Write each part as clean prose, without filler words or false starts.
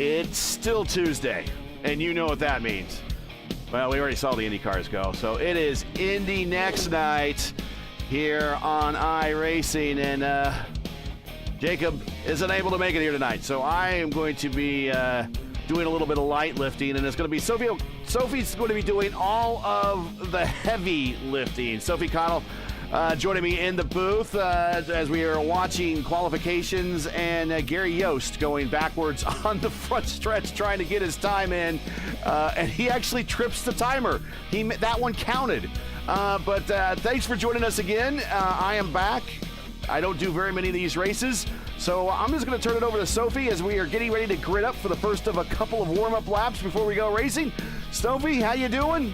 It's still Tuesday, and you know what that means. Well, we already saw the Indy cars go, so it is Indy next night here on iRacing, and Jacob isn't able to make it here tonight, so I am going to be doing a little bit of light lifting, and it's going to be Sophie's going to be doing all of the heavy lifting. Sophie Connell joining me in the booth as we are watching qualifications, and Gary Yost going backwards on the front stretch trying to get his time in, and he actually trips the timer. That one counted. But thanks for joining us again. I am back. I don't do very many of these races, so I'm just going to turn it over to Sophie as we are getting ready to grid up for the first of a couple of warm-up laps before we go racing. Sophie, how you doing?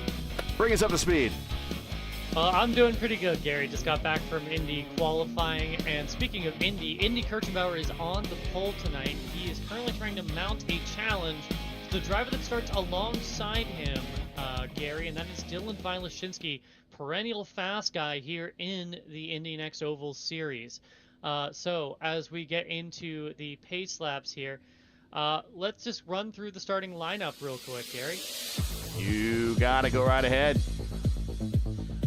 Bring us up to speed. I'm doing pretty good, Gary. Just got back from Indy qualifying, and speaking of Indy Kirchenbauer is on the pole tonight. He is currently trying to mount a challenge to the driver that starts alongside him, Gary, and that is Dylan Vilashinsky, perennial fast guy here in the Indy NXT Oval Series. So as we get into the pace laps here, let's just run through the starting lineup real quick, Gary. You gotta go right ahead.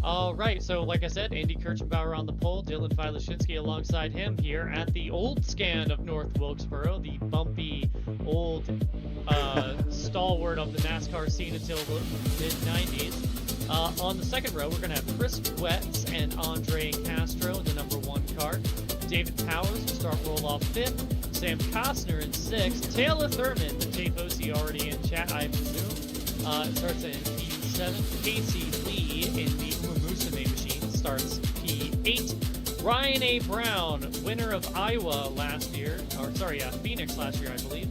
All right, so like I said, Indy Kirchenbauer on the pole, Dylan Vilashinsky alongside him here at the old scan of North Wilkesboro, the bumpy old stalwart of the NASCAR scene until the mid-90s. On the second row, we're going to have Chris Wetz and Andre Castro in the number 1 car. David Powers will start roll-off 5th. Sam Costner in 6th. Taylor Thurman, the J-Fosi already in chat, I presume, starts in P7. Casey Lee in the Musume machine starts P8. Ryan A. Brown, winner of Iowa last year, Phoenix last year, I believe,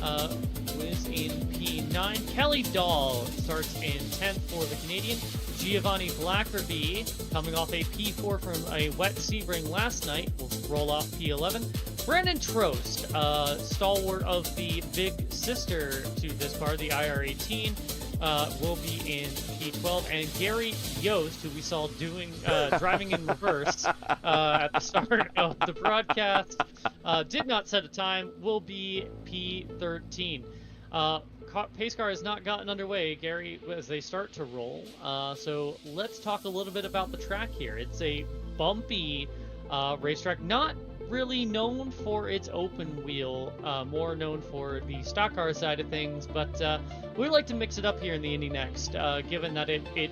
was in P9. Kelly Dahl starts in 10th for the Canadian. Giovanni Blackerby, coming off a P4 from a wet Sebring last night, will roll off P11. Brandon Trost, stalwart of the big sister to this car, the IR18, will be in P12, and Gary Yost, who we saw driving in reverse at the start of the broadcast, did not set a time, will be P13. Pace car has not gotten underway, Gary, as they start to roll. So let's talk a little bit about the track here. It's a bumpy racetrack, not really known for its open wheel, more known for the stock car side of things, but we like to mix it up here in the Indy NXT, given that it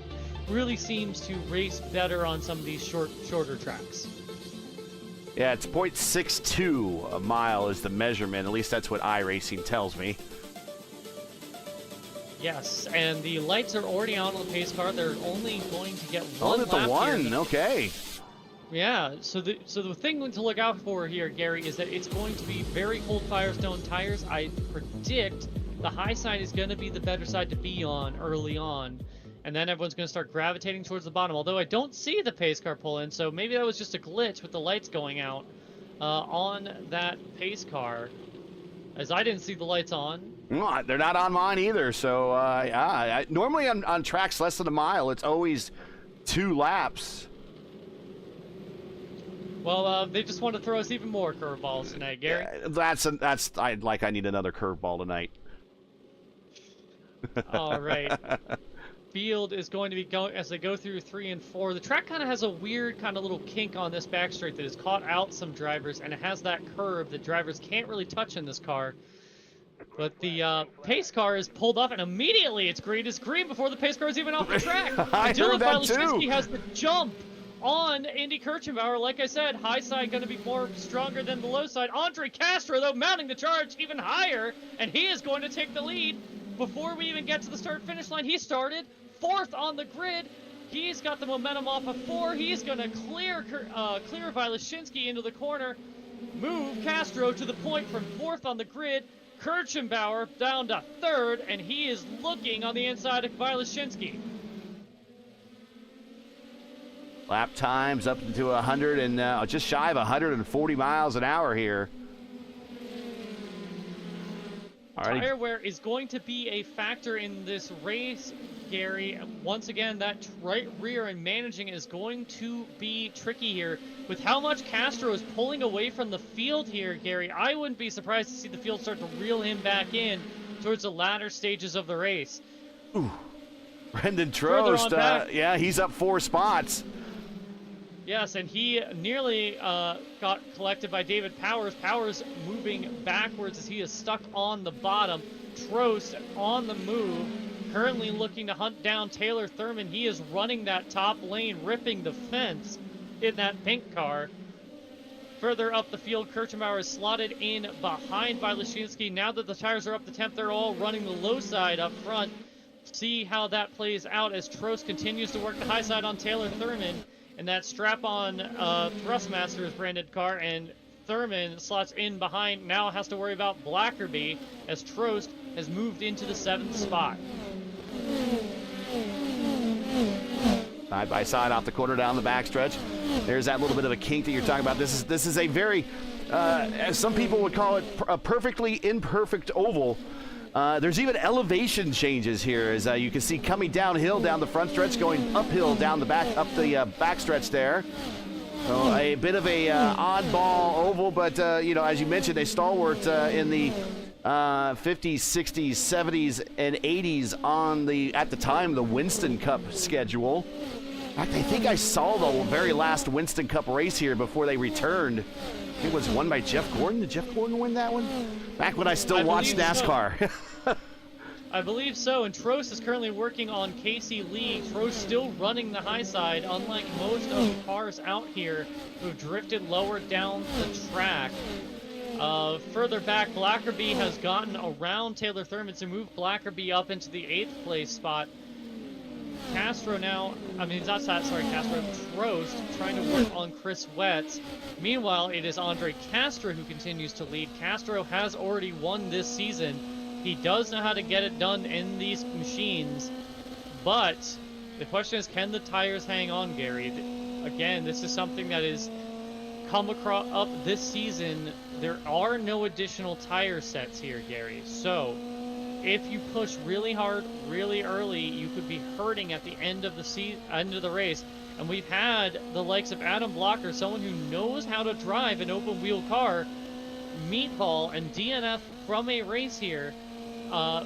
really seems to race better on some of these shorter tracks. Yeah, it's 0.62 a mile is the measurement. At least that's what iRacing tells me. Yes, and the lights are already on the pace car. They're only going to get one lap the one, here. okay. Yeah, so the thing to look out for here, Gary, is that it's going to be very cold Firestone tires. I predict the high side is going to be the better side to be on early on, and then everyone's going to start gravitating towards the bottom, although I don't see the pace car pull in, so maybe that was just a glitch with the lights going out on that pace car, as I didn't see the lights on. No, they're not on mine either, so normally on tracks less than a mile, it's always 2 laps. Well, they just want to throw us even more curveballs tonight, Gary. Yeah, I need another curveball tonight. All right. Field is going to be going as they go through 3 and 4. The track kind of has a weird kind of little kink on this back straight that has caught out some drivers, and it has that curve that drivers can't really touch in this car. But the pace car is pulled off, and immediately it's green. It's green before the pace car is even off the track. I heard that too. He has the jump on Indy Kirchenbauer. Like I said, high side going to be more stronger than the low side. Andre Castro, though, mounting the charge even higher, and he is going to take the lead. Before we even get to the start-finish line, he started 4th on the grid. He's got the momentum off of 4. He's going to clear Vilashinsky into the corner, move Castro to the point from 4th on the grid. Kirchenbauer down to 3rd, and he is looking on the inside of Vilashinsky. Lap times up into 100 and just shy of 140 miles an hour here. Tire wear is going to be a factor in this race Gary. Once again, that right rear and managing is going to be tricky here. With how much Castro is pulling away from the field here, Gary, I wouldn't be surprised to see the field start to reel him back in towards the latter stages of the race. Ooh. Brendan Trost, yeah, he's up 4 spots. Yes, and he nearly got collected by David Powers. Powers moving backwards as he is stuck on the bottom. Trost on the move, currently looking to hunt down Taylor Thurman. He is running that top lane, ripping the fence in that pink car. Further up the field, Kirchenbauer is slotted in behind by Leshinsky. Now that the tires are up to temp, they're all running the low side up front. See how that plays out as Trost continues to work the high side on Taylor Thurman. And that strap-on Thrustmaster is branded car, and Thurman slots in behind, now has to worry about Blackerby as Trost has moved into the 7th spot. Side by side off the corner down the backstretch. There's that little bit of a kink that you're talking about. This is a very, as some people would call it, a perfectly imperfect oval. There's even elevation changes here, as you can see coming downhill down the front stretch, going uphill down the back stretch there. So a bit of a oddball oval, but as you mentioned, a stalwart in the 50s, 60s, 70s, and 80s at the time, the Winston Cup schedule. In fact, I think I saw the very last Winston Cup race here before they returned. I think it was won by Jeff Gordon. Did Jeff Gordon win that one? Back when I still watched NASCAR. So. I believe so, and Trost is currently working on Casey Lee. Trost still running the high side, unlike most of the cars out here who have drifted lower down the track. Further back, Blackerby has gotten around Taylor Thurman to move Blackerby up into the 8th place spot. Castro now, Castro, Trost trying to work on Chris Wetz. Meanwhile, it is Andre Castro who continues to lead. Castro has already won this season. He does know how to get it done in these machines, but the question is, can the tires hang on, Gary? Again, this is something that is come across up this season. There are no additional tire sets here, Gary. So if you push really hard, really early, you could be hurting at the end of the race. And we've had the likes of Adam Blocker, someone who knows how to drive an open wheel car, meatball and DNF from a race here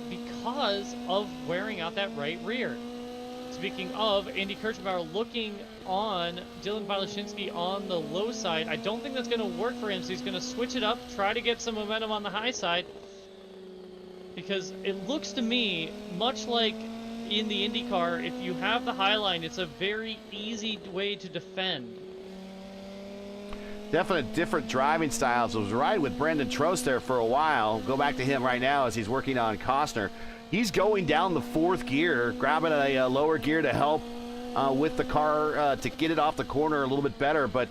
because of wearing out that right rear. Speaking of, Andy Kirchenbauer looking on Dylan Vilashinsky on the low side. I don't think that's going to work for him, so he's going to switch it up, try to get some momentum on the high side. Because it looks to me, much like in the IndyCar, if you have the high line, it's a very easy way to defend. Definite different driving styles. I was riding with Brendan Trost there for a while. Go back to him right now as he's working on Costner. He's going down the 4th gear, grabbing a lower gear to help with the car to get it off the corner a little bit better. But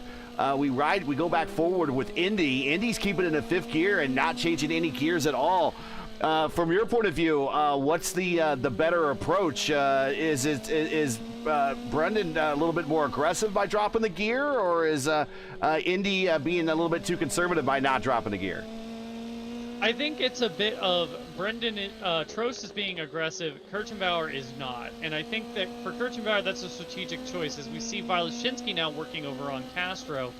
we go back forward with Indy. Indy's keeping it in 5th gear and not changing any gears at all. From your point of view, what's the better approach? Is Brendan a little bit more aggressive by dropping the gear, or is Indy being a little bit too conservative by not dropping the gear? I think it's a bit of Brendan Trost is being aggressive, Kirchenbauer is not. And I think that for Kirchenbauer, that's a strategic choice. As we see Vilashinsky now working over on Castro,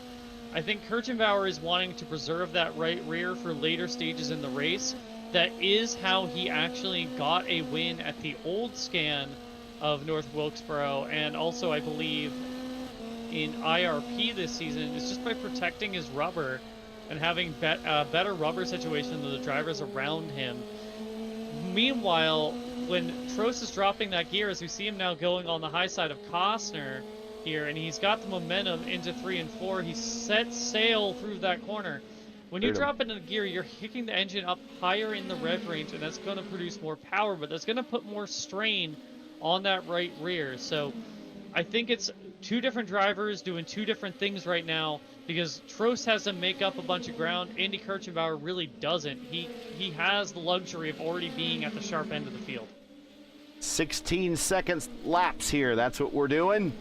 I think Kirchenbauer is wanting to preserve that right rear for later stages in the race. That is how he actually got a win at the old scan of North Wilkesboro, and also I believe in IRP this season. It's just by protecting his rubber and having a better rubber situation than the drivers around him. Meanwhile, when Trost is dropping that gear, as we see him now going on the high side of Costner here, and he's got the momentum into 3 and 4, he sets sail through that corner. When you drop into gear, you're kicking the engine up higher in the rev range, and that's going to produce more power, but that's going to put more strain on that right rear. So I think it's two different drivers doing two different things right now, because Trost has to make up a bunch of ground. Andy Kirchenbauer really doesn't. He has the luxury of already being at the sharp end of the field. 16 seconds laps here. That's what we're doing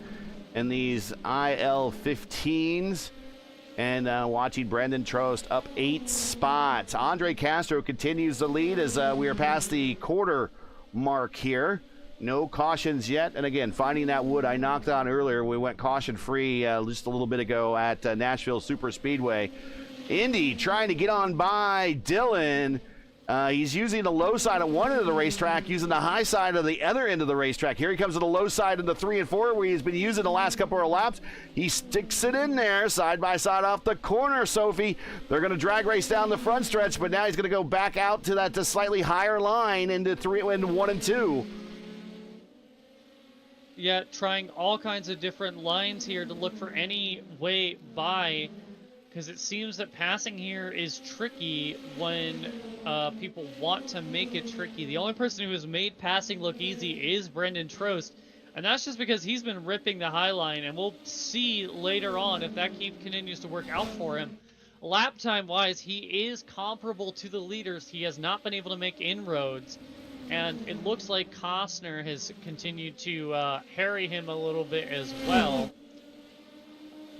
in these IL-15s. And watching Brendan Trost up 8 spots. Andre Castro continues the lead as we are past the quarter mark here. No cautions yet. And again, finding that wood I knocked on earlier. We went caution-free just a little bit ago at Nashville Super Speedway. Indy trying to get on by Dylan. He's using the low side of one end of the racetrack, using the high side of the other end of the racetrack. Here he comes to the low side of the 3 and 4, where he's been using the last couple of laps. He sticks it in there, side by side off the corner, Sophie. They're going to drag race down the front stretch, but now he's going to go back out to that slightly higher line into 1 and 2. Yeah, trying all kinds of different lines here to look for any way by, because it seems that passing here is tricky when people want to make it tricky. The only person who has made passing look easy is Brendan Trost, and that's just because he's been ripping the high line, and we'll see later on if that continues to work out for him. Lap time-wise, he is comparable to the leaders. He has not been able to make inroads, and it looks like Costner has continued to harry him a little bit as well.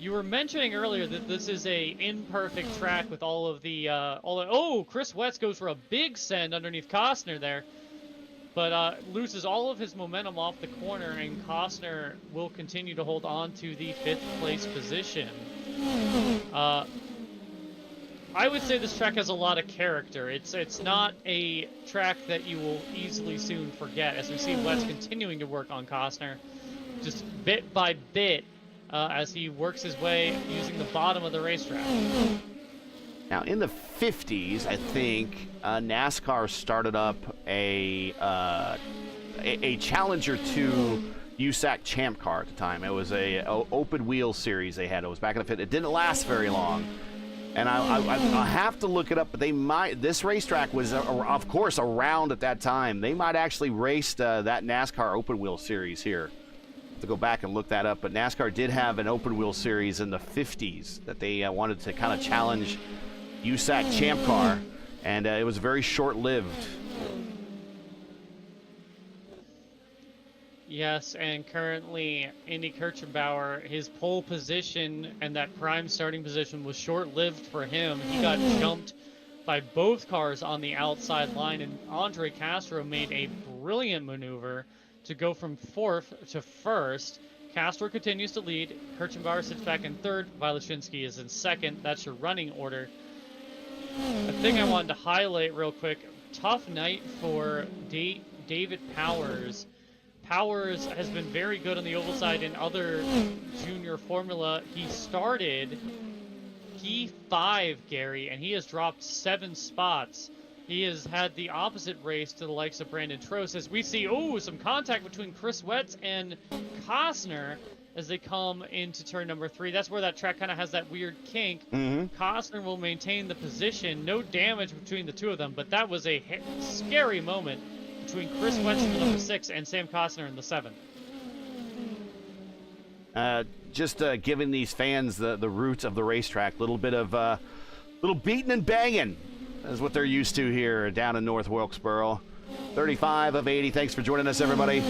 You were mentioning earlier that this is a imperfect track with all of the oh, Chris Wetz goes for a big send underneath Costner there, but loses all of his momentum off the corner, and Costner will continue to hold on to the 5th place position. I would say this track has a lot of character. It's not a track that you will easily soon forget, as we see Wetz continuing to work on Costner, just bit by bit, as he works his way using the bottom of the racetrack. Now, in the 50s, I think NASCAR started up a Challenger 2 USAC Champ Car at the time. It was a open wheel series they had. It was back in the 50s. It didn't last very long. And I have to look it up, but they might. This racetrack was, of course, around at that time. They might actually raced that NASCAR open wheel series here. To go back and look that up, but NASCAR did have an open wheel series in the 50s that they wanted to kind of challenge USAC Champ Car, and it was very short-lived. Yes, and currently Indy Kirchenbauer, his pole position and that prime starting position was short-lived for him. He got jumped by both cars on the outside line, and Andre Castro made a brilliant maneuver to go from 4th to 1st. Castro continues to lead. Kirchenbauer sits back in 3rd. Wilashinsky is in 2nd. That's your running order. A thing I wanted to highlight real quick. Tough night for David Powers. Powers has been very good on the oval side in other junior formula. He started P5, Gary, and he has dropped 7 spots. He has had the opposite race to the likes of Brandon Trost, as we see, some contact between Chris Wetz and Costner as they come into turn number 3. That's where that track kind of has that weird kink. Costner will maintain the position. No damage between the two of them, but that was a scary moment between Chris Wetz in the number 6 and Sam Costner in the 7. Just giving these fans the roots of the racetrack. Little bit of little beating and banging. That's what they're used to here down in North Wilkesboro. 35 of 80. Thanks for joining us, everybody.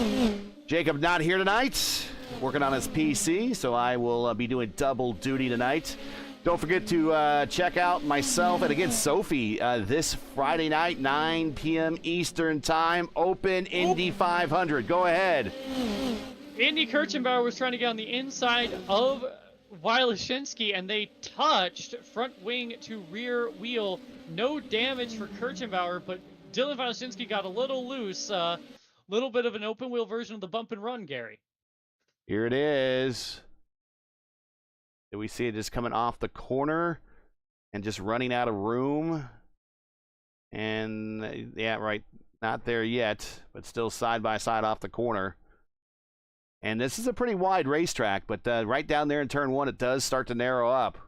Jacob not here tonight, working on his PC, so I will be doing double duty tonight. Don't forget to check out myself and, again, Sophie this Friday night, 9 p.m. Eastern Time, Open Indy 500. Go ahead. Indy Kirchenbauer was trying to get on the inside of Wilashinsky, and they touched front wing to rear wheel. No damage for Kirchenbauer, but Dylan Wilashinsky got a little loose. Little bit of an open wheel version of the bump and run, Gary. Here it is. Do we see it just coming off the corner and just running out of room? And yeah, right, not there yet, but still side by side off the corner. And this is a pretty wide racetrack, but right down there in turn 1, it does start to narrow up.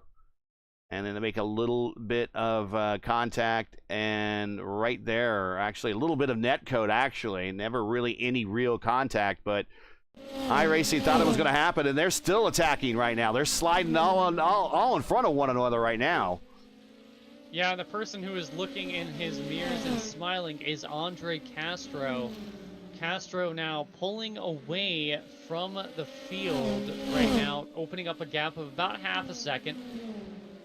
And then they make a little bit of contact, and right there, actually a little bit of net code, actually. Never really any real contact, but iRacing thought it was going to happen, and they're still attacking right now. They're sliding all in front of one another right now. Yeah, the person who is looking in his mirrors and smiling is Andre Castro. Castro now pulling away from the field right now, opening up a gap of about half a second.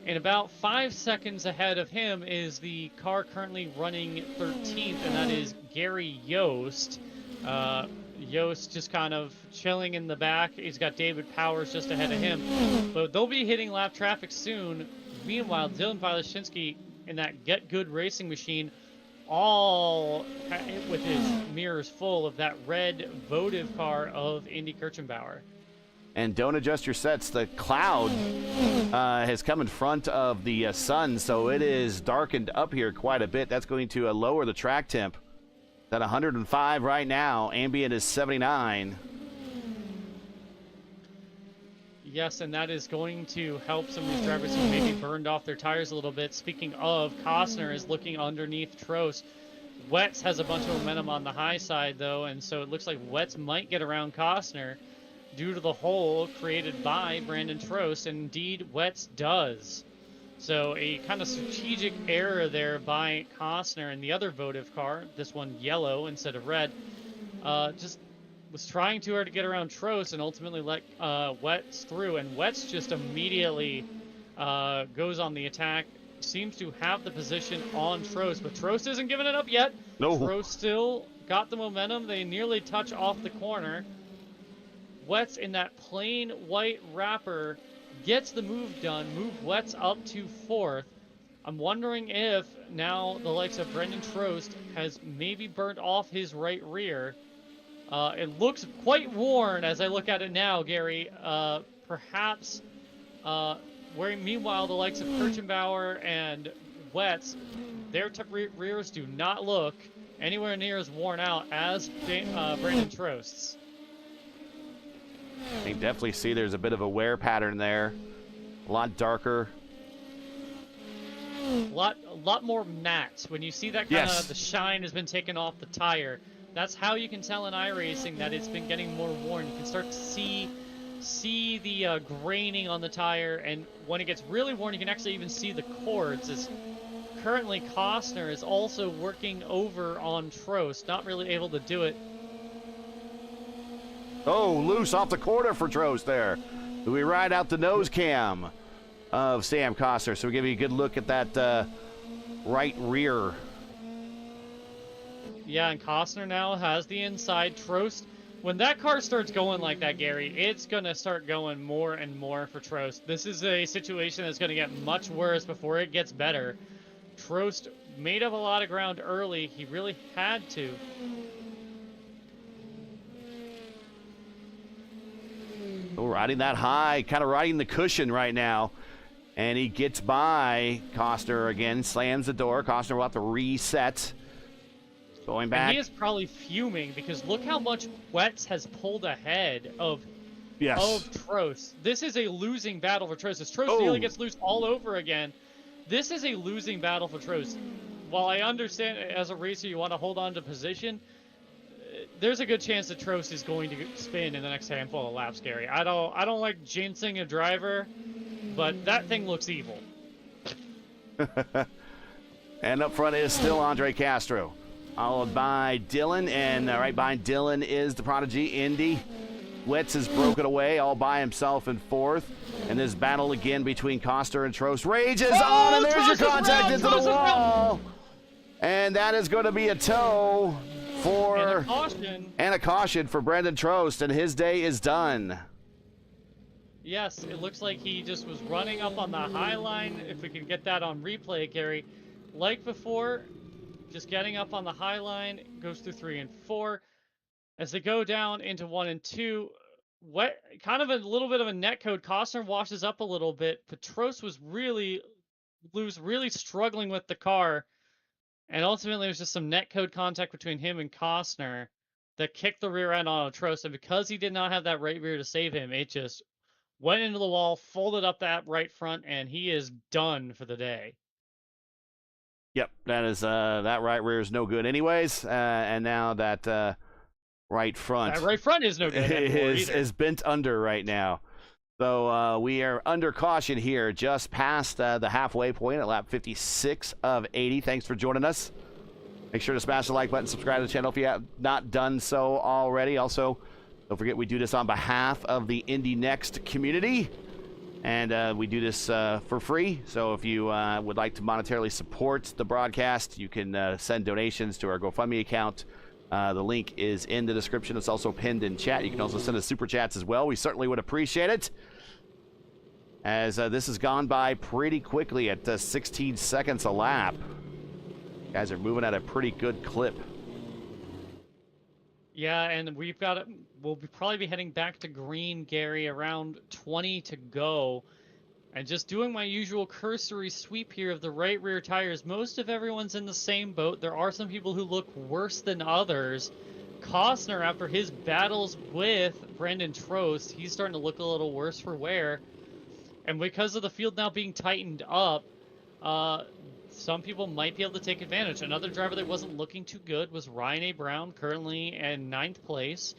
And about 5 seconds ahead of him is the car currently running 13th, and that is Gary Yost. Yost just kind of chilling in the back. He's got David Powers just ahead of him. But they'll be hitting lap traffic soon. Meanwhile, Dylan Filashinsky in that Get Good Racing machine, all with his mirrors full of that red votive car of Indy Kirchenbauer. And don't adjust your sets. The cloud has come in front of the sun, so it is darkened up here quite a bit. That's going to lower the track temp. At 105 right now. Ambient is 79. Yes, and that is going to help some of these drivers who maybe burned off their tires a little bit. Speaking of, Costner is looking underneath Trost. Wetz has a bunch of momentum on the high side, though, and so it looks like Wetz might get around Costner due to the hole created by Brandon Trost, and indeed, Wetz does. So a kind of strategic error there by Costner and the other votive car, this one yellow instead of red, just was trying too hard to get around Trost and ultimately let Wetz through, and Wetz just immediately goes on the attack, seems to have the position on Trost, but Trost isn't giving it up yet. No. Trost still got the momentum. They nearly touch off the corner. Wetz in that plain white wrapper gets the move done, move Wetz up to 4th. I'm wondering if now the likes of Brendan Trost has maybe burnt off his right rear. It looks quite worn as I look at it now, Gary. Perhaps where meanwhile the likes of Kirchenbauer and Wetz, their rears do not look anywhere near as worn out as Brandon Trost's. You can definitely see there's a bit of a wear pattern there. A lot darker. A lot more matte. When you see that kind of the shine has been taken off the tire, that's how you can tell in iRacing that it's been getting more worn. You can start to see the graining on the tire, and when it gets really worn, you can actually even see the cords. As currently Costner is also working over on Trost, not really able to do it. Oh, loose off the corner for Trost there. We ride out the nose cam of Sam Costner, so we'll give you a good look at that right rear. Yeah, and Costner now has the inside. Trost, when that car starts going like that, Gary, it's going to start going more and more for Trost. This is a situation that's going to get much worse before it gets better. Trost made up a lot of ground early. He really had to. Oh, riding that high, kind of riding the cushion right now. And he gets by Costner again, slams the door. Costner will have to reset. Going back. And he is probably fuming because look how much Wetz has pulled ahead of Trost. This is a losing battle for Trost. As Trost nearly gets loose all over again, this is a losing battle for Trost. While I understand as a racer you want to hold on to position, there's a good chance that Trost is going to spin in the next handful of laps, Gary. I don't like jinxing a driver, but that thing looks evil. And up front is still Andre Castro, followed by Dylan, and right behind Dylan is the prodigy Indy. Wetz is broken away all by himself in 4th, and this battle again between Costner and Trost rages on, and there's your contact into the wall, and that is going to be a tow. And a caution for Brandon Trost, and his day is done. Yes, it looks like he just was running up on the high line. If we can get that on replay, Gary. Like before, just getting up on the high line, goes through 3 and 4. As they go down into 1 and 2, kind of a little bit of a net code. Costner washes up a little bit, but Trost was really struggling with the car. And ultimately, it was just some net code contact between him and Costner that kicked the rear end on Trost. And because he did not have that right rear to save him, it just went into the wall, folded up that right front, and he is done for the day. Yep, that right rear is no good anyways. And now that right front. That right front is no good is bent under right now. So we are under caution here, just past the halfway point at lap 56 of 80. Thanks for joining us. Make sure to smash the like button, subscribe to the channel if you have not done so already. Also, don't forget we do this on behalf of the Indy NXT community, and we do this for free. So if you would like to monetarily support the broadcast, you can send donations to our GoFundMe account, The link is in the description. It's also pinned in chat. You can also send us super chats as well. We certainly would appreciate it, as this has gone by pretty quickly at 16 seconds a lap. Guys are moving at a pretty good clip. Yeah, and we'll probably be heading back to green, Gary, around 20 to go. And just doing my usual cursory sweep here of the right rear tires, most of everyone's in the same boat. There are some people who look worse than others. Costner, after his battles with Brandon Trost, he's starting to look a little worse for wear. And because of the field now being tightened up, some people might be able to take advantage. Another driver that wasn't looking too good was Ryan A. Brown, currently in 9th place.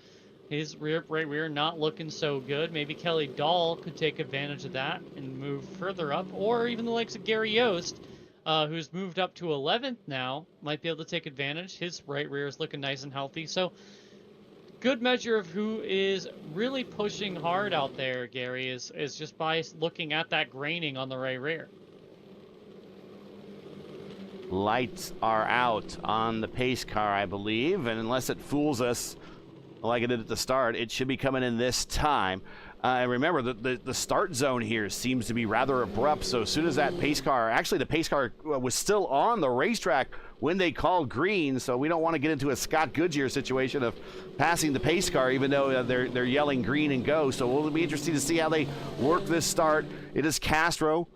His right rear not looking so good. Maybe Kelly Dahl could take advantage of that and move further up. Or even the likes of Gary Yost, who's moved up to 11th now, might be able to take advantage. His right rear is looking nice and healthy. So, good measure of who is really pushing hard out there, Gary, is just by looking at that graining on the right rear. Lights are out on the pace car, I believe, and unless it fools us like it did at the start, it should be coming in this time. And remember, the start zone here seems to be rather abrupt, so as soon as that pace car, actually the pace car was still on the racetrack when they called green, so we don't want to get into a Scott Goodyear situation of passing the pace car, even though they're yelling green and go. So we'll be interested to see how they work this start. It is Castro,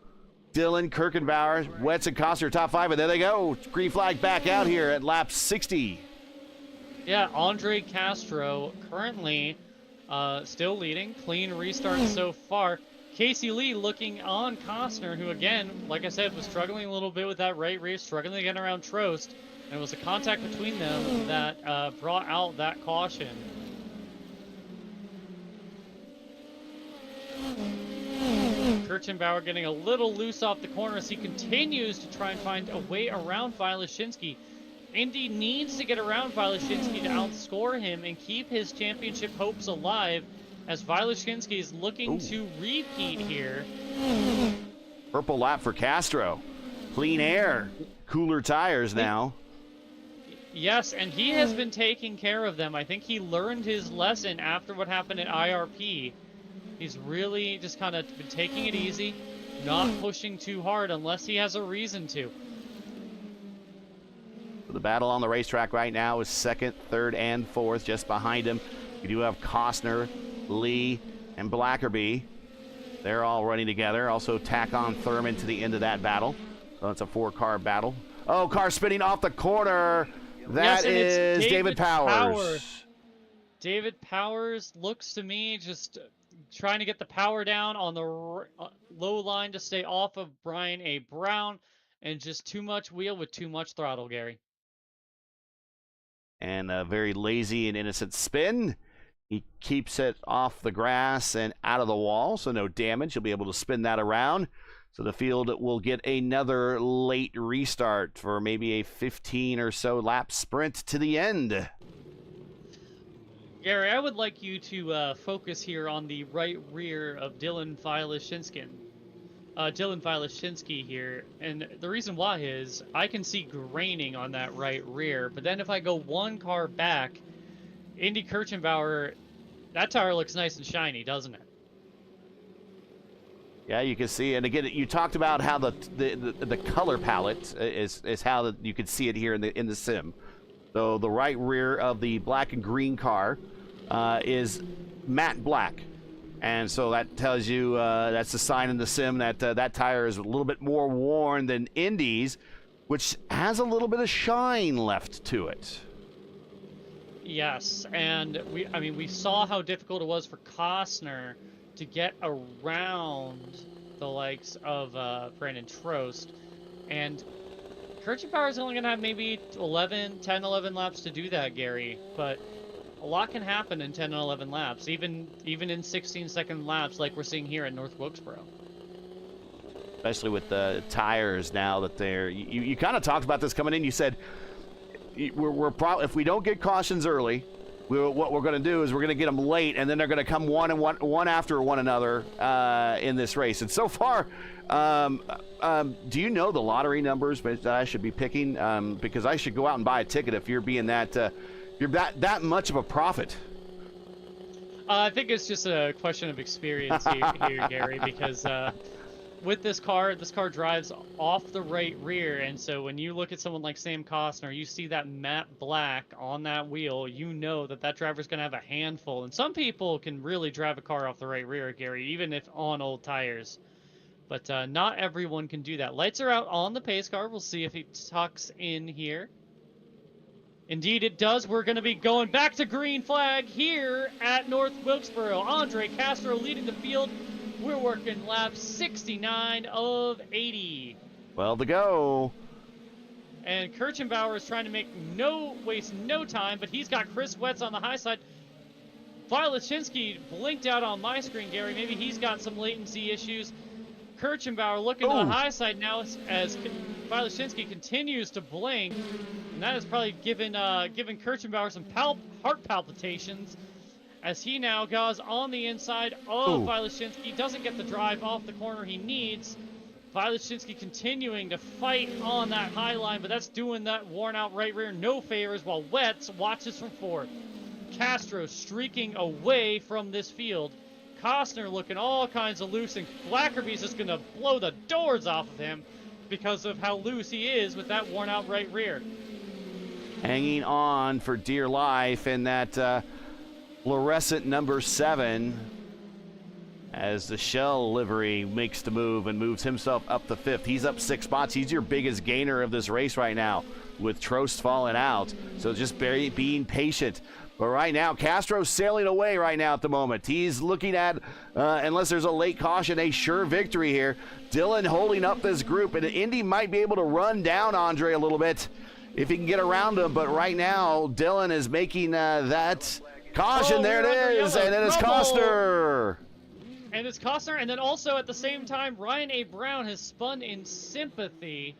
Dillon, Kirkenbauer, Wetz, and Costner top 5, and there they go. Green flag back out here at lap 60. Yeah, Andre Castro currently still leading. Clean restart so far. Casey Lee looking on Costner, who again, like I said, was struggling a little bit with that right rear, struggling to get around Trost. And it was a contact between them that brought out that caution. Kirchenbauer getting a little loose off the corner as he continues to try and find a way around Vilashinsky. Indy needs to get around Vilashinsky to outscore him and keep his championship hopes alive, as Vilashinsky is looking to repeat here. Purple lap for Castro. Clean air. Cooler tires now. Yes, and he has been taking care of them. I think he learned his lesson after what happened at IRP. He's really just kind of been taking it easy, not pushing too hard unless he has a reason to. The battle on the racetrack right now is 2nd, 3rd, and 4th, just behind him. You do have Costner, Lee, and Blackerby. They're all running together. Also tack on Thurman to the end of that battle. So it's a 4-car battle. Oh, car spinning off the corner. That is David Powers. David Powers looks to me just trying to get the power down on the low line to stay off of Brian A. Brown, and just too much wheel with too much throttle, Gary. And a very lazy and innocent spin. He keeps it off the grass and out of the wall, so no damage. He'll be able to spin that around. So the field will get another late restart for maybe a 15 or so lap sprint to the end. Gary, I would like you to focus here on the right rear of Dylan Vilashinsky. Dylan Vilashinsky here, and the reason why is I can see graining on that right rear, but then if I go one car back, Indy Kirchenbauer, that tire looks nice and shiny, doesn't it? Yeah, you can see, and again, you talked about how the color palette is how you can see it here in the sim. So the right rear of the black and green car is matte black. And so that tells you, that's a sign in the sim that that tire is a little bit more worn than Indy's, which has a little bit of shine left to it. Yes, and we saw how difficult it was for Costner to get around the likes of Brandon Trost. And Kirchenbauer is only going to have maybe 10, 11 laps to do that, Gary. But a lot can happen in 10 and 11 laps, even in 16-second laps like we're seeing here at North Wilkesboro. Especially with the tires now that they're... You kind of talked about this coming in. You said, if we don't get cautions early, what we're going to do is we're going to get them late, and then they're going to come one after one another in this race. And so far, do you know the lottery numbers that I should be picking? Because I should go out and buy a ticket if you're being that you're that much of a prophet. I think it's just a question of experience here, Gary, because with this car drives off the right rear, and so when you look at someone like Sam Costner, you see that matte black on that wheel, you know that driver's going to have a handful. And some people can really drive a car off the right rear, Gary, even if on old tires. But not everyone can do that. Lights are out on the pace car. We'll see if he tucks in here. Indeed, it does. We're going to be going back to green flag here at North Wilkesboro. Andre Castro leading the field. We're working lap 69 of 80. Well to go. And Kirchenbauer is trying to waste no time, but he's got Chris Wetz on the high side. Violashinsky blinked out on my screen, Gary. Maybe he's got some latency issues. Kirchenbauer looking to the high side now as Violashinsky continues to blink. And that has probably given Kirchenbauer some heart palpitations as he now goes on the inside of Violashinsky. Doesn't get the drive off the corner he needs. Violashinsky continuing to fight on that high line, but that's doing that worn out right rear no favors while Wetz watches from fourth. Castro streaking away from this field. Costner looking all kinds of loose, and Blackerby's just going to blow the doors off of him because of how loose he is with that worn out right rear. Hanging on for dear life in that fluorescent number 7 as the shell livery makes the move and moves himself up the 5th. He's up 6 spots. He's your biggest gainer of this race right now with Trost falling out. So just being patient. But right now, Castro's sailing away right now at the moment. He's looking at, unless there's a late caution, a sure victory here. Dylan holding up this group, and Indy might be able to run down Andre a little bit if he can get around him. But right now, Dylan is making that caution. There it is, and then it's Costner. And it's Costner, and then also at the same time, Ryan A. Brown has spun in sympathy.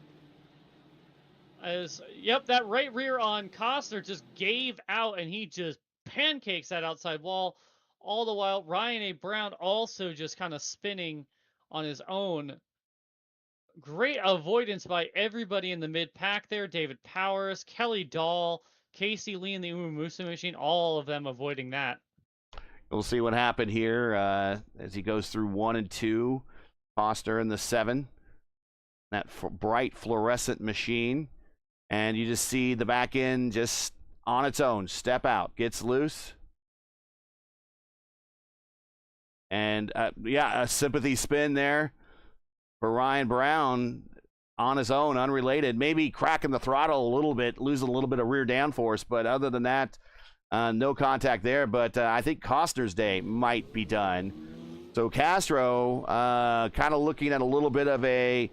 That right rear on Costner just gave out, and he just pancakes that outside wall. All the while, Ryan A. Brown also just kind of spinning on his own. Great avoidance by everybody in the mid-pack there. David Powers, Kelly Dahl, Casey Lee in the Umumusa machine, all of them avoiding that. We'll see what happened here as he goes through 1 and 2. Foster in the 7. That bright fluorescent machine. And you just see the back end just on its own. Step out. Gets loose. And, a sympathy spin there for Ryan Brown on his own, unrelated. Maybe cracking the throttle a little bit, losing a little bit of rear downforce. But other than that, no contact there. But I think Costner's day might be done. So Castro kind of looking at a little bit of a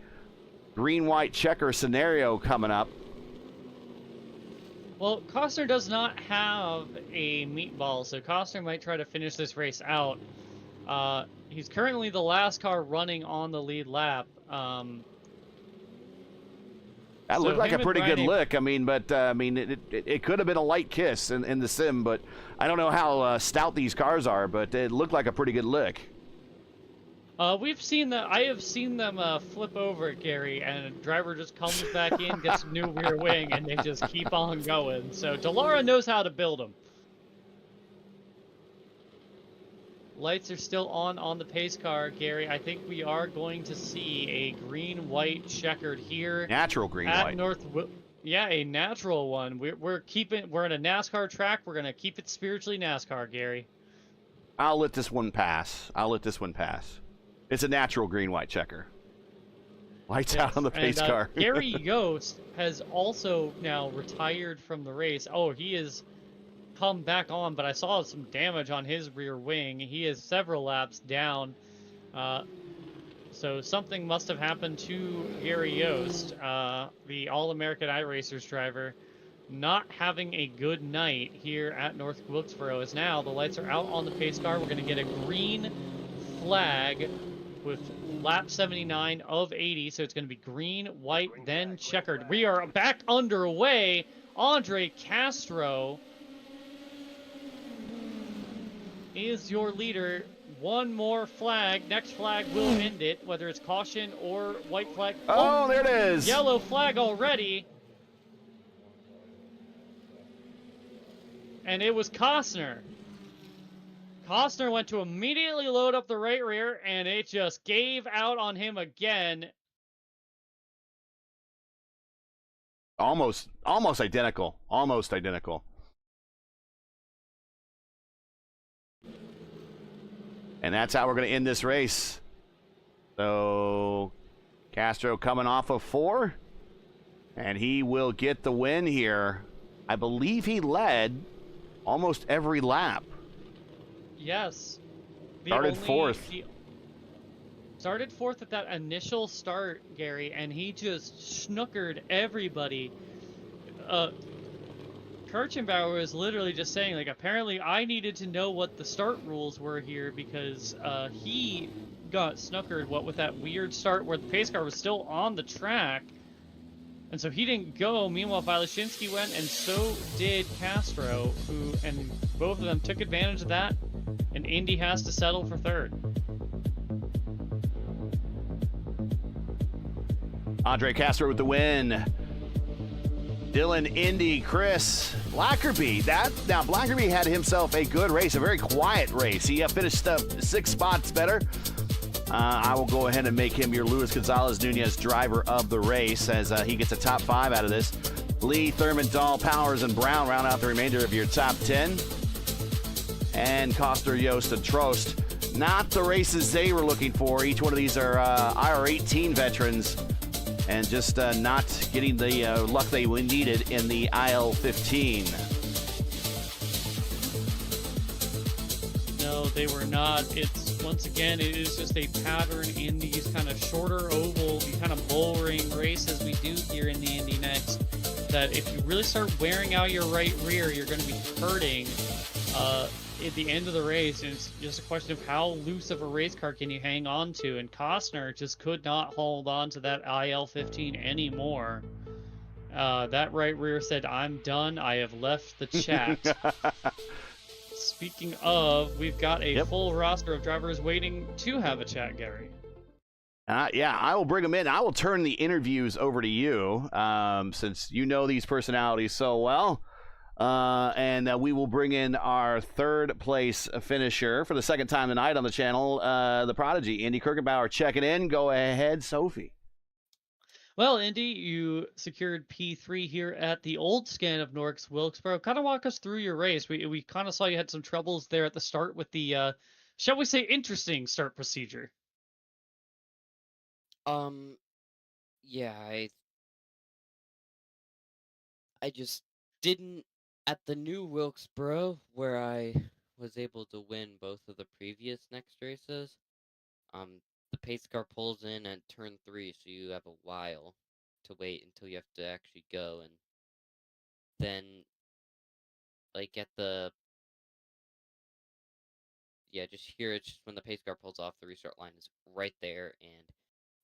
green-white checker scenario coming up. Well, Costner does not have a meatball, so Costner might try to finish this race out. He's currently the last car running on the lead lap. That looked like a pretty good lick. It could have been a light kiss in the sim, but I don't know how stout these cars are, but it looked like a pretty good lick. We've seen that. I have seen them flip over, Gary, and a driver just comes back in, gets a new rear wing, and they just keep on going. So Delara knows how to build them. Lights are still on the pace car, Gary. I think we are going to see a green-white checkered here. Natural green-white. At North. Yeah, a natural one. We're in a NASCAR track. We're gonna keep it spiritually NASCAR, Gary. I'll let this one pass. It's a natural green-white checker. Lights out on the pace car. Gary Yost has also now retired from the race. Oh, he is come back on, but I saw some damage on his rear wing. He is several laps down. So something must have happened to Gary Yost, the All-American iRacers driver, not having a good night here at North Wilkesboro. As now the lights are out on the pace car. We're going to get a green flag with lap 79 of 80. So it's going to be green, white, then checkered. We are back underway. Andre Castro is your leader. One more flag. Next flag will end it, whether it's caution or white flag. Oh, there it is. Yellow flag already. and it was Costner. Costner went to immediately load up the right rear, and it just gave out on him again. Almost identical. Almost identical. And that's how we're going to end this race. So Castro coming off of 4, and he will get the win here. I believe he led almost every lap. Yes. Started 4th. Started 4th at that initial start, Gary, and he just snookered everybody. Kirchenbauer was literally just saying, like, apparently I needed to know what the start rules were here because he got snookered with that weird start where the pace car was still on the track. And so he didn't go. Meanwhile, Vilashinsky went, and so did Castro, and both of them took advantage of that, and Indy has to settle for 3rd. Andre Castro with the win. Dylan, Indy, Chris Blackerby. Now Blackerby had himself a good race, a very quiet race. He finished 6 spots better. I will go ahead and make him your Luis Gonzalez Nunez driver of the race as he gets a top 5 out of this. Lee, Thurman, Dahl, Powers, and Brown round out the remainder of your top 10. And Costner, Yost, and Trost. Not the races they were looking for. Each one of these are IR18 veterans and just not getting the luck they needed in the IL-15. No, they were not. Once again, it is just a pattern in these kind of shorter oval, kind of bullring races we do here in the Indy NXT, that if you really start wearing out your right rear, you're going to be hurting at the end of the race, and it's just a question of how loose of a race car can you hang on to, and Costner just could not hold on to that IL-15 anymore. That right rear said, "I'm done, I have left the chat." Speaking of, we've got a full roster of drivers waiting to have a chat, Gary. Yeah, I will bring them in. I will turn the interviews over to you, since you know these personalities so well. And we will bring in our 3rd place finisher for the 2nd time tonight on the channel, the Prodigy, Indy Kirchenbauer, checking in. Go ahead, Sophie. Well, Indy, you secured P3 here at the old scan of Norks Wilkesboro. Kind of walk us through your race. We kind of saw you had some troubles there at the start with the, shall we say, interesting start procedure. Yeah, I just didn't at the new Wilkesboro where I was able to win both of the previous next races. The pace car pulls in at turn 3, so you have a while to wait until you have to actually go, and then like at the just here it's just when the pace car pulls off, the restart line is right there, and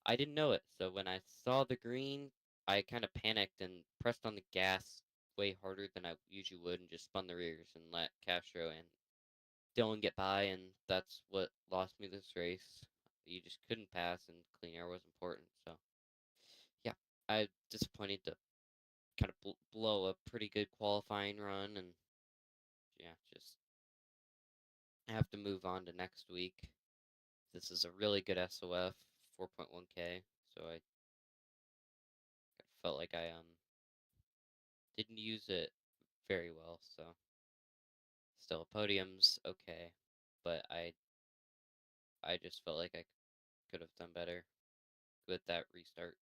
I didn't know it. So when I saw the green, I kind of panicked and pressed on the gas way harder than I usually would and just spun the rears and let Castro and Dylan get by, and that's what lost me this race. You just couldn't pass, and clean air was important. So yeah, I'm disappointed to kind of blow a pretty good qualifying run, and yeah, just have to move on to next week. This is a really good SOF, 4.1K, so I felt like I didn't use it very well. So still, podium's okay, but I just felt like I could have done better with that restart.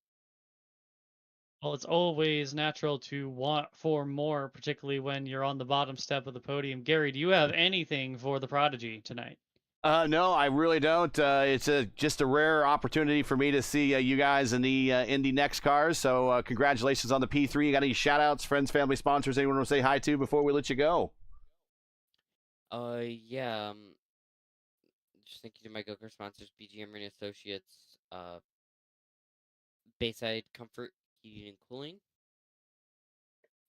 Well, it's always natural to want for more, particularly when you're on the bottom step of the podium. Gary, do you have anything for the Prodigy tonight? No, I really don't. It's just a rare opportunity for me to see you guys in the Indy NXT cars. So congratulations on the P3. You got any shout-outs, friends, family, sponsors, anyone want to say hi to before we let you go? Yeah. Just thank you to my go-kart sponsors, BGM Marine Associates, Bayside Comfort Heating and Cooling,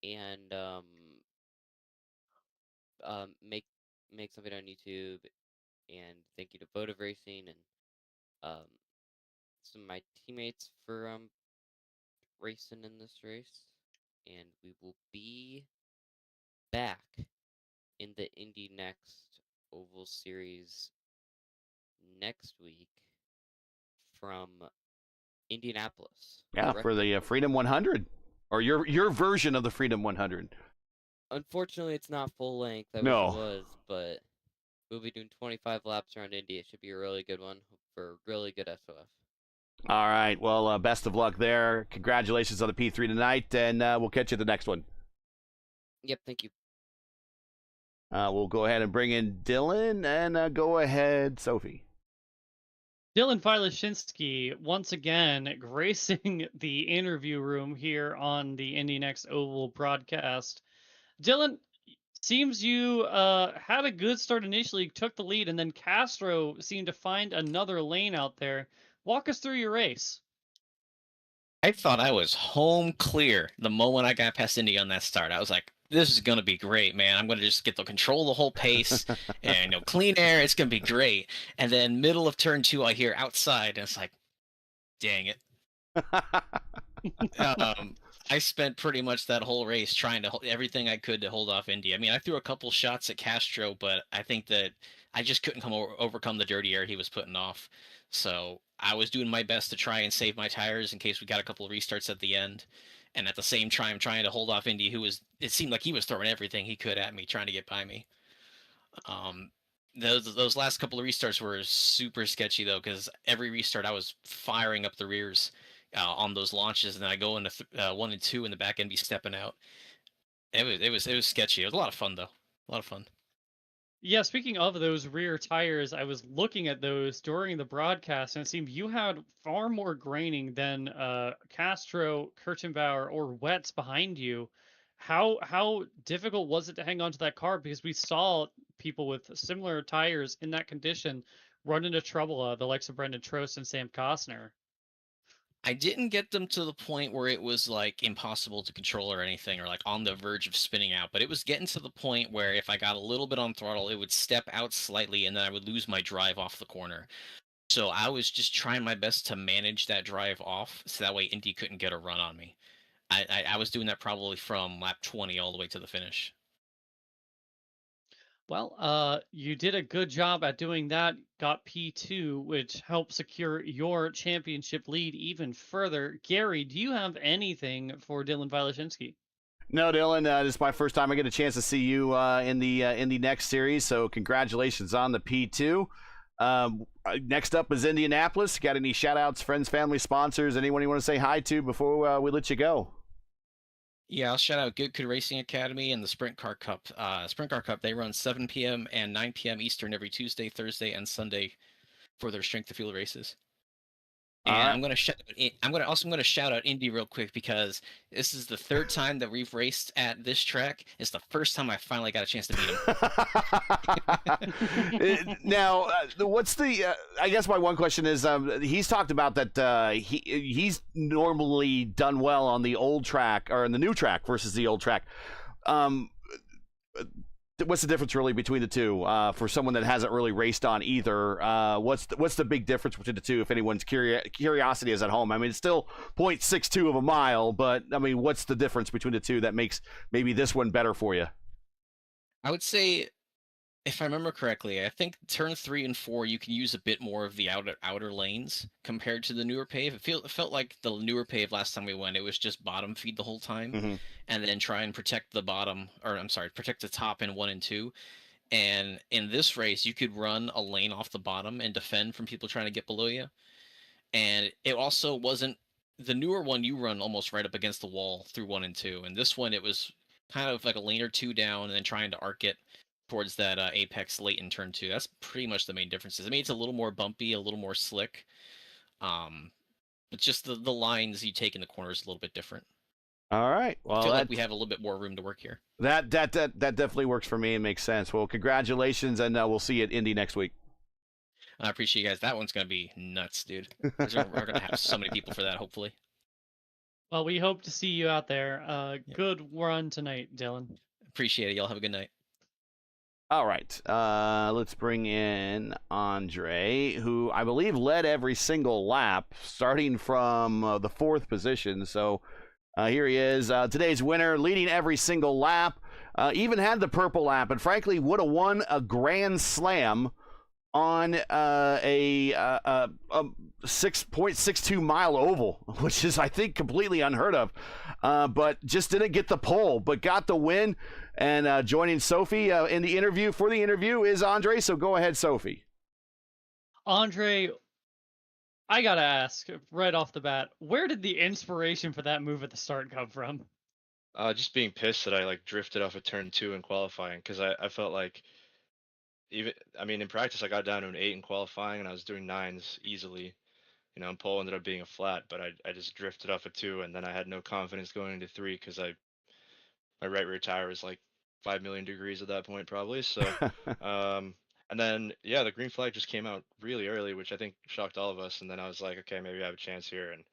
and make something on YouTube. And thank you to Votive Racing and some of my teammates for racing in this race. And we will be back in the Indy NXT Oval Series next week from Indianapolis. Yeah, Correct? for the Freedom 100, or your version of the Freedom 100. Unfortunately, it's not full length. I No. wish it was, but we'll be doing 25 laps around Indy. It should be a really good one for really good SOF. All right. Well, best of luck there. Congratulations on the P3 tonight, and we'll catch you at the next one. Yep, thank you. We'll go ahead and bring in Dylan, and go ahead, Sophie. Dylan Filashinsky once again gracing the interview room here on the Indy NXT Oval broadcast. Dylan, seems you had a good start initially, took the lead, and then Castro seemed to find another lane out there. Walk us through your race. I thought I was home clear the moment I got past Indy on that start. I was like, this is going to be great, man. I'm going to just get to control the whole pace and clean air. It's going to be great. And then middle of turn 2, I hear outside, and it's like, dang it. I spent pretty much that whole race trying to hold everything I could to hold off Indy. I mean, I threw a couple shots at Castro, but I think that I just couldn't overcome the dirty air he was putting off. So I was doing my best to try and save my tires in case we got a couple of restarts at the end. And at the same time, trying to hold off Indy, it seemed like he was throwing everything he could at me, trying to get by me. Those last couple of restarts were super sketchy, though, because every restart I was firing up the rears on those launches, and then I go into 1 and 2 in the back end, be stepping out. It was sketchy. It was a lot of fun, though. A lot of fun. Yeah, speaking of those rear tires, I was looking at those during the broadcast, and it seemed you had far more graining than Castro, Kirchenbauer, or Wetz behind you. How difficult was it to hang on to that car? Because we saw people with similar tires in that condition run into trouble, the likes of Brendan Trost and Sam Costner. I didn't get them to the point where it was like impossible to control or anything, or like on the verge of spinning out, but it was getting to the point where if I got a little bit on throttle, it would step out slightly and then I would lose my drive off the corner. So I was just trying my best to manage that drive off so that way Indy couldn't get a run on me. I was doing that probably from lap 20 all the way to the finish. Well, you did a good job at doing that, got P2, which helped secure your championship lead even further. Gary, do you have anything for Dylan Filashinsky? No, Dylan, this is my first time I get a chance to see you in the Indy NXT Series, so congratulations on the P2. Next up is Indianapolis. Got any shout-outs, friends, family, sponsors, anyone you want to say hi to before we let you go? Yeah, I'll shout out Good Racing Academy and the Sprint Car Cup. Sprint Car Cup, they run 7 p.m. and 9 p.m. Eastern every Tuesday, Thursday, and Sunday for their strength of field races. And I'm gonna shout out Indy real quick because this is the third time that we've raced at this track. It's the first time I finally got a chance to meet him. Now, what's the? I guess my one question is, he's talked about that he's normally done well on the old track or in the new track versus the old track. What's the difference really between the two for someone that hasn't really raced on either? What's the big difference between the two if anyone's curiosity is at home? I mean, it's still 0.62 of a mile, but I mean, what's the difference between the two that makes maybe this one better for you? I would say, if I remember correctly, I think turn 3 and 4 you can use a bit more of the outer lanes compared to the newer pave. It felt like the newer pave last time we went, it was just bottom feed the whole time, and then try and protect the protect the top in 1 and 2. And in this race, you could run a lane off the bottom and defend from people trying to get below you. And it also wasn't the newer one. You run almost right up against the wall through 1 and 2, and this one it was kind of like a lane or two down and then trying to arc it towards that apex late in turn 2. That's pretty much the main differences. I mean, it's a little more bumpy, a little more slick. But just the lines you take in the corner is a little bit different. All right. Well, I feel like we have a little bit more room to work here. That definitely works for me and makes sense. Well, congratulations, and we'll see you at Indy next week. I appreciate you guys. That one's going to be nuts, dude. We're going to have so many people for that, hopefully. Well, we hope to see you out there. Good run tonight, Dylan. Appreciate it. Y'all have a good night. All right, let's bring in Andre, who I believe led every single lap, starting from the 4th position. So here he is, today's winner, leading every single lap. even had the purple lap, and frankly would have won a Grand Slam on a 6.62 mile oval, which is, I think, completely unheard of, but just didn't get the pole, but got the win. And joining Sophie in the interview for the interview is Andre, so go ahead, Sophie. Andre, I gotta ask right off the bat, where did the inspiration for that move at the start come from? Just being pissed that I like drifted off of turn 2 in qualifying, because I felt like in practice I got down to an 8 in qualifying and I was doing 9s easily, and pole ended up being a flat, but I just drifted off of 2, and then I had no confidence going into 3 because my right rear tire was like 5 million degrees at that point probably. So and then the green flag just came out really early, which I think shocked all of us, and then I was like, okay, maybe I have a chance here. And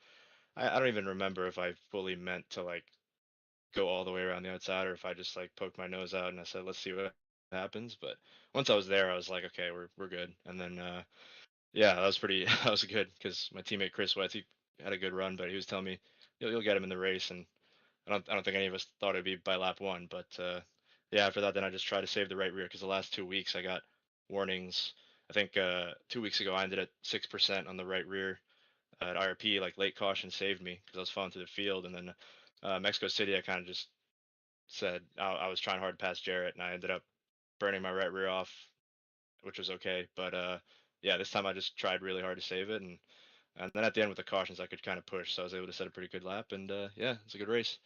I don't even remember if I fully meant to like go all the way around the outside or if I just like poked my nose out and I said, let's see what happens. But once I was there, I was like, okay, we're good. And then that was that was good, because my teammate Chris Wetz, he had a good run, but he was telling me you'll get him in the race, and I don't think any of us thought it'd be by lap 1, but after that, then I just tried to save the right rear, because the last 2 weeks I got warnings. I think 2 weeks ago I ended at 6% on the right rear at IRP, like late caution saved me because I was falling through the field, and then Mexico City I kind of just said I was trying hard past Jarrett, and I ended up burning my right rear off, which was okay. But this time I just tried really hard to save it, and then at the end with the cautions I could kind of push, so I was able to set a pretty good lap, and it's a good race.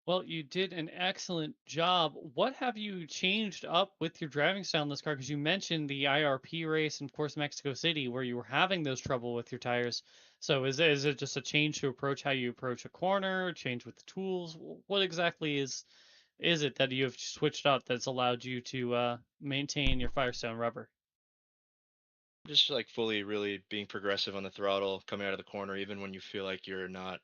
Well, you did an excellent job. What have you changed up with your driving style in this car? Because you mentioned the IRP race and, of course, Mexico City, where you were having those trouble with your tires. So is it just a change to approach how you approach a corner, change with the tools? What exactly is it that you have switched up that's allowed you to maintain your Firestone rubber? Just like fully really being progressive on the throttle, coming out of the corner, even when you feel like you're not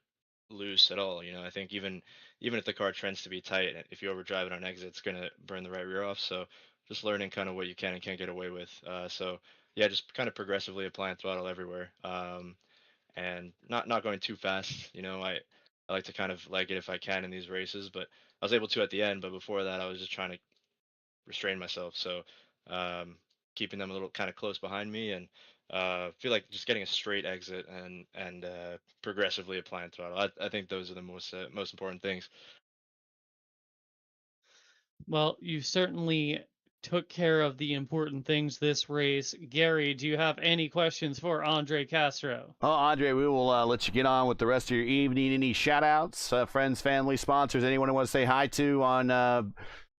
loose at all. I think even if the car trends to be tight, if you overdrive it on exit, it's going to burn the right rear off. So just learning kind of what you can and can't get away with. Just kind of progressively applying throttle everywhere, and not going too fast. I like to kind of leg it if I can in these races, but I was able to at the end. But before that, I was just trying to restrain myself. So keeping them a little kind of close behind me, and feel like just getting a straight exit and progressively applying throttle. I think those are the most important things. Well, you certainly took care of the important things this race. Gary, do you have any questions for Andre Castro? Oh, Andre, we will let you get on with the rest of your evening. Any shout-outs, friends, family, sponsors, anyone who wants to say hi to on...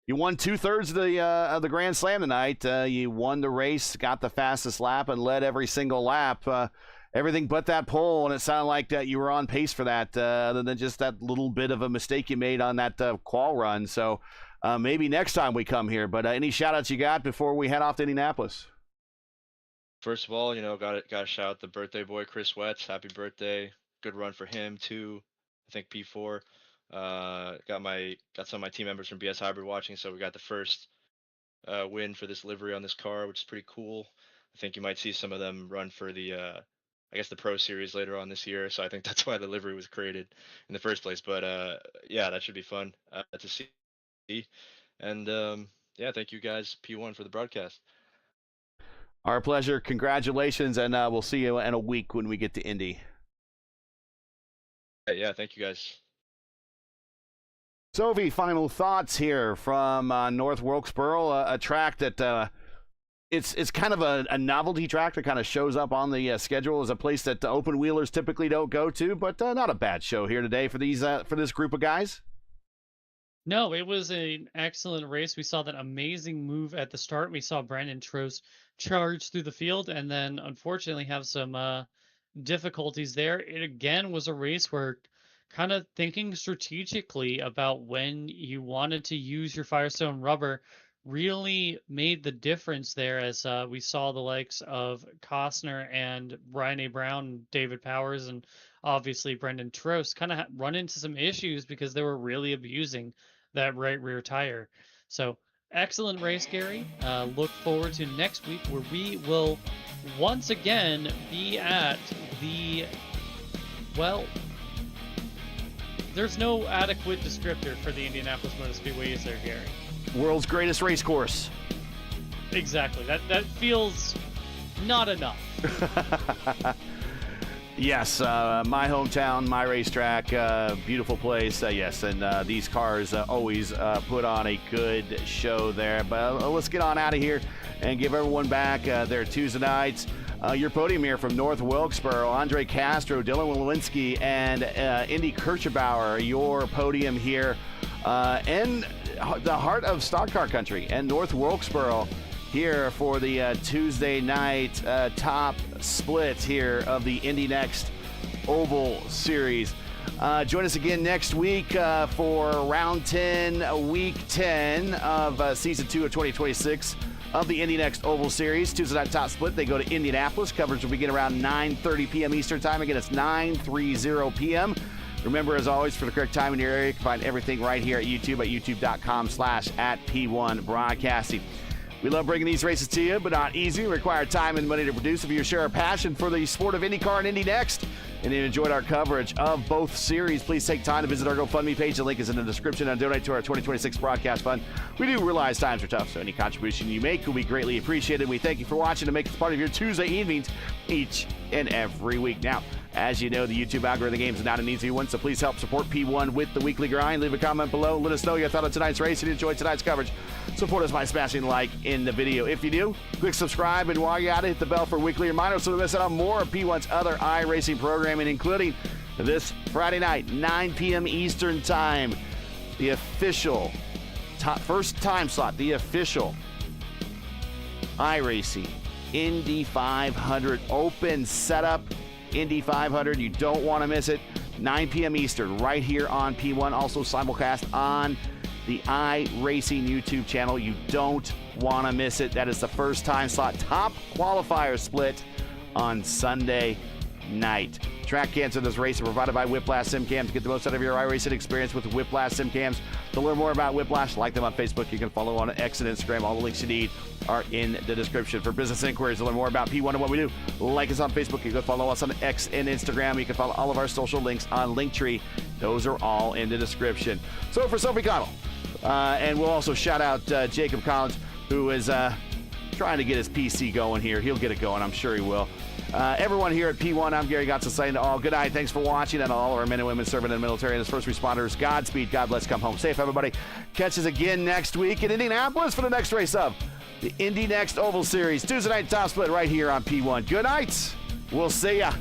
You won 2/3 of the Grand Slam tonight. You won the race, got the fastest lap, and led every single lap. Everything but that pole, and it sounded like that you were on pace for that, other than just that little bit of a mistake you made on that qual run. So maybe next time we come here. But any shout-outs you got before we head off to Indianapolis? First of all, got to shout out the birthday boy Chris Wetz. Happy birthday! Good run for him too. I think P4. Got some of my team members from BS Hybrid watching, so we got the first win for this livery on this car, which is pretty cool. I think you might see some of them run for the the Pro Series later on this year, so I think that's why the livery was created in the first place. But that should be fun to see. And thank you guys, P1, for the broadcast. Our pleasure. Congratulations, and we'll see you in a week when we get to Indy. Yeah, thank you guys. Sophie, final thoughts here from North Wilkesboro, a track that it's kind of a novelty track that kind of shows up on the schedule as a place that open wheelers typically don't go to, but not a bad show here today for this group of guys. No, it was an excellent race. We saw that amazing move at the start. We saw Brandon Trost charge through the field and then unfortunately have some difficulties there. It again was a race where kind of thinking strategically about when you wanted to use your Firestone rubber really made the difference there, as we saw the likes of Costner and Brian A. Brown, David Powers, and obviously Brendan Trost kind of run into some issues because they were really abusing that right rear tire. So excellent race, Gary. Look forward to next week where we will once again be at the, there's no adequate descriptor for the Indianapolis Motor Speedway, is there, Gary? World's greatest race course. Exactly. That feels not enough. Yes, my hometown, my racetrack, beautiful place. Yes, and these cars always put on a good show there. But let's get on out of here and give everyone back their Tuesday nights. Your podium here from North Wilkesboro, Andre Castro, Dylan Walensky, and Indy Kirchbauer. Your podium here in the heart of stock car country and North Wilkesboro here for the Tuesday night top split here of the Indy NXT Oval Series. Join us again next week for round 10, week 10 of season 2 of 2026 of the Indy NXT Oval Series. Tuesday night top split. They go to Indianapolis. Coverage will begin around 9:30 p.m. Eastern Time. Again, it's 9:30 p.m. Remember, as always, for the correct time in your area, you can find everything right here at YouTube at youtube.com/@P1 Broadcasting. We love bringing these races to you, but not easy. Require time and money to produce. If you share a passion for the sport of IndyCar and Indy NXT, and you enjoyed our coverage of both series, please take time to visit our GoFundMe page. The link is in the description, and donate to our 2026 broadcast fund. We do realize times are tough, so any contribution you make will be greatly appreciated. We thank you for watching and make us part of your Tuesday evenings each and every week. Now, as you know, the YouTube algorithm game is not an easy one, so please help support P1 with the weekly grind. Leave a comment below. Let us know your thought on tonight's race and enjoy tonight's coverage. Support us by smashing like in the video. If you do, click subscribe, and while you're at it, hit the bell for weekly reminders so you don't miss out on more of P1's other iRacing programming, including this Friday night, 9 p.m. Eastern Time, the official first time slot, the official iRacing Indy 500 open setup. Indy 500, you don't want to miss it. 9 p.m. Eastern, right here on P1. Also simulcast on the iRacing YouTube channel. You don't want to miss it. That is the first time slot. Top qualifier split on Sunday night. Track cams of this race are provided by Whiplash SimCams. Get the most out of your iRacing experience with Whiplash SimCams. To learn more about Whiplash, like them on Facebook. You can follow on X and Instagram. All the links you need are in the description. For business inquiries, to learn more about P1 and what we do, like us on Facebook. You can follow us on X and Instagram. You can follow all of our social links on Linktree. Those are all in the description. So for Sophie Connell, and we'll also shout out Jacob Collins, who is trying to get his PC going here. He'll get it going. I'm sure he will. Everyone here at P1, I'm Gary Gotts saying to all, good night. Thanks for watching, and all of our men and women serving in the military and as first responders, Godspeed. God bless. Come home safe, everybody. Catch us again next week in Indianapolis for the next race of the Indy NXT Oval Series. Tuesday night top split right here on P1. Good night. We'll see ya.